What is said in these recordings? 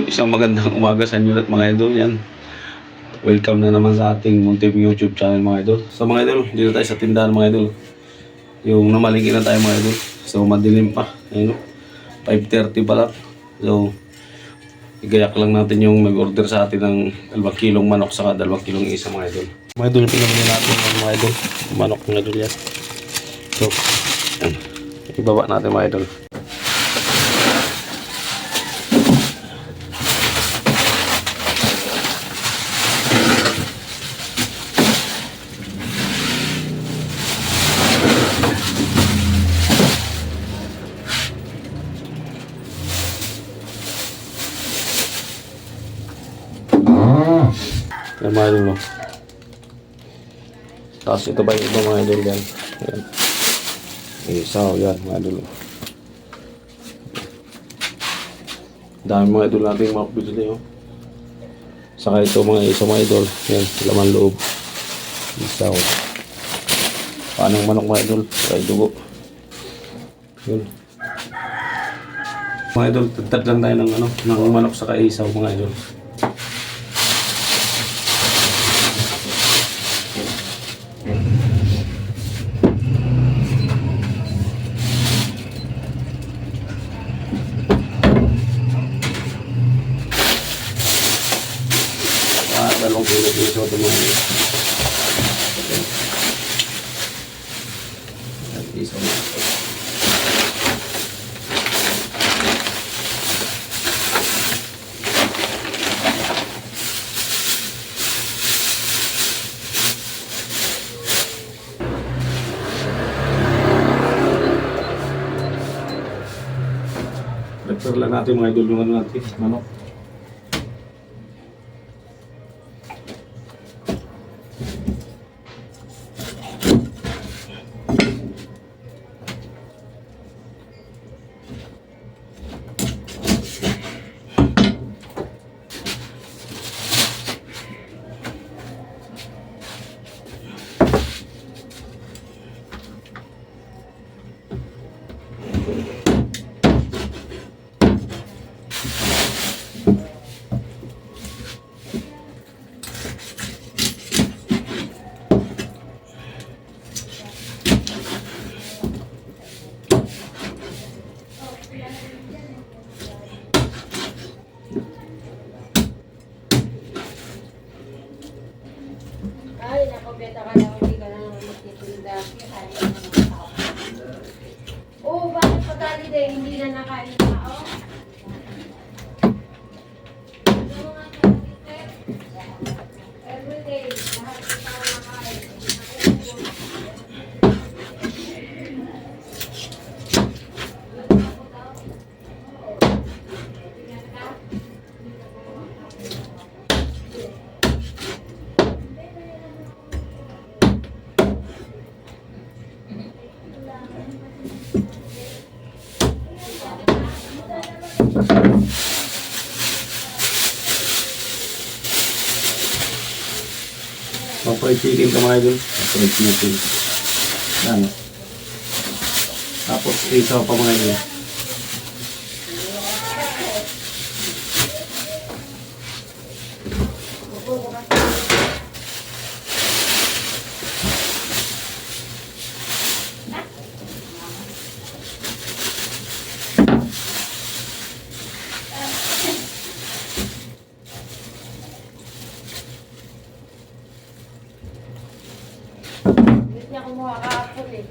Isang magandang umaga sa inyo lahat mga idol. Yan. Welcome na naman sa ating Montip YouTube channel mga idol. So mga idol, dito tayo sa tindahan mga idol. Yung namalingki na tayo mga idol. So madilim pa. Ayun, 5:30 pa lang. So igayak lang natin yung nag-order sa atin ng 2 kilong manok saka 2 kilong isa mga idol. Mga idol, pinamili natin yung mga idol. Manok mga idol yan. So, yan. Ibaba natin mga idol. Yan mga idol. Tapos ito ba yung iba mga idol yan. Yan. Isaw yan mga idol. Dami mga idol natin yung mga bibili. Saka ito mga isaw mga idol. Yan, laman loob. Isaw. Panang manok mga idol. Saka dugo. Yun. Mga idol, tagtag lang tayo ng manok saka isaw mga idol. Dalawang kilo piso ito mga idol. Piso na ito. Prepare lang natin mga idol yung natin, manok. Ay, nakobeta ka lang, hindi ka na magtitinda. Oo, bakit patali din? Hindi na nakain na, oh. Ano nga everyday, lahat ng tao nakain. Fried chicken ka mga idol. Fried chicken. Yan. Tapos isaw pa mga idol. Hindi niya kumuha kahapon eh.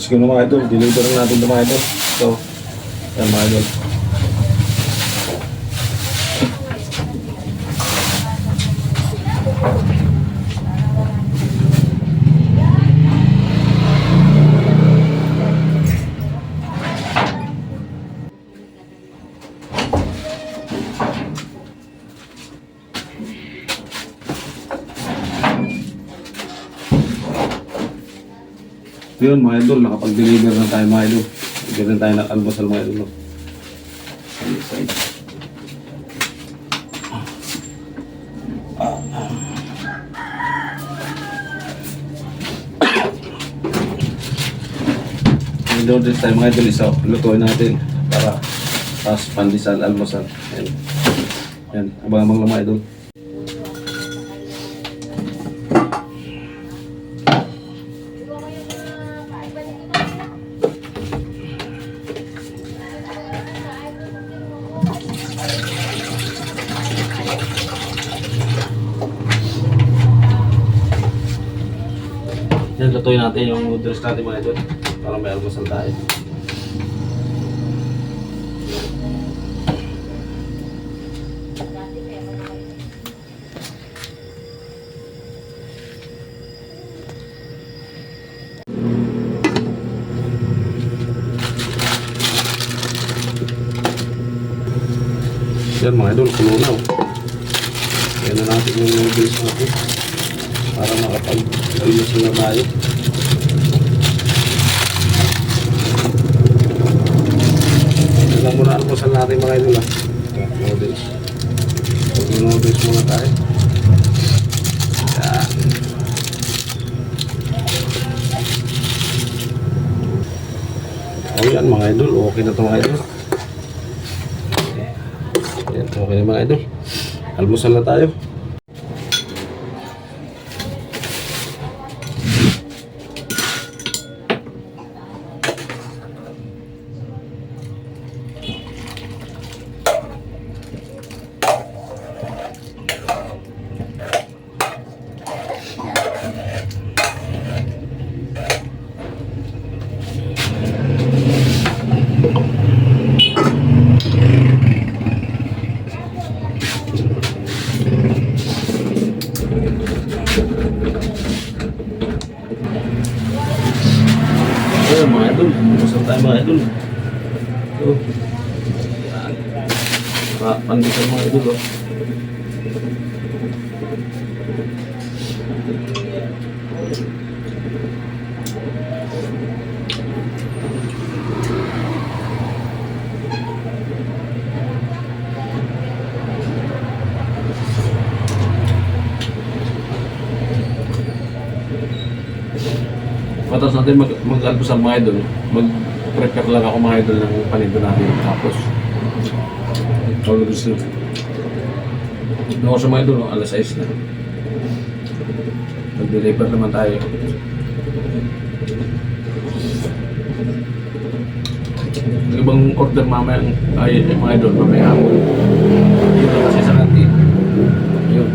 let's go na mga idol. Deliver na natin ito mga idol. So, yan mga idol. Yun mga idol, nakapag-deliver na tayo mga idol. Bigyan na tayo ng almusal mga idol. In-order tayo mga idol, isa lutuin natin para tapos pandesal, almusal. Yan. Yan, abang-abang lang mga idol. Yan, lutuin natin yung noodles natin mga idol para may almusal tayo. Yan mga idol, kulo na oh. Yan na natin yung noodles natin para makapag-almusal na tayo. Yan lang muna almusal natin mga idol ah. Noodles. Noodles muna tayo. Yan. Oh yan mga idol, okay na ito mga idol. Yan, okay na mga idol. Almusal na tayo. Ayan mga idol, almusal tayo mga idol. So, yan. Pandesal mga idol oh. Matapos natin mag-almusal mga idol, mag-prepare lang ako mga idol ng paninda natin. Tapos, always na. Doon sa mga idol, alas 6 na. Mag-deliver naman tayo. Yung ibang order mamaya, ay mga idol, mamaya ako. Dito kasi sa kantin. Ayun.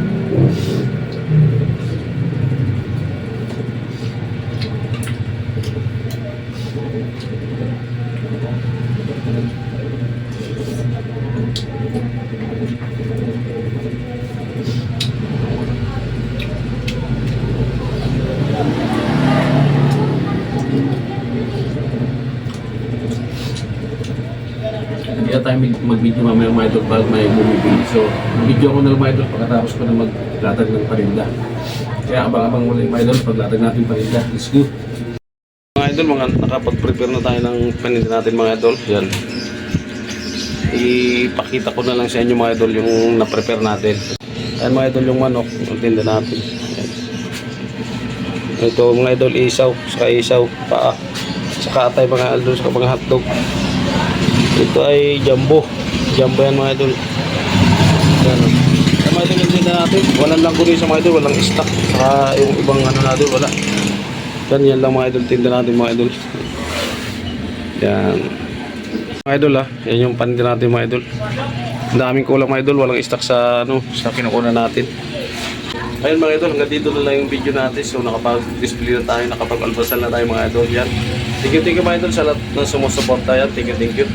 Kaya tayo mag-video mamaya mga idol pag may bumibili. So, video ko na lang mga idol pagkatapos ko na maglatag ng paninda. Kaya abang-abang muna yung mga idol paglatag natin paninda. Let's go! Mga idol, nakapag-prepare na tayo ng paninda natin mga idol. Yan. Ipakita ko na lang sa inyo mga idol yung na-prepare natin. Ayan mga idol yung manok, yung tinda natin. Ayan. Ito mga idol, isaw, paa, saka atay mga idol, saka mga hotdog. Ito ay jumbo yan mga idol. Ayan. Ayan mga idol yung tinda natin. Walang lang kunin sa mga idol, walang stock. Saka yung ibang ano natin, wala. Yan lang mga idol, tinda natin mga idol. Yan. Mga idol yan yung paninda natin mga idol. Ang daming kulang mga idol, walang stock sa sa kinukunan natin. Ayun mga idol, hanggang dito na lang yung video natin. So nakapag-display na tayo, nakapag-alpasal na tayo mga idol. Yan. Thank you mga idol sa lahat ng sumusuporta yan. Thank you.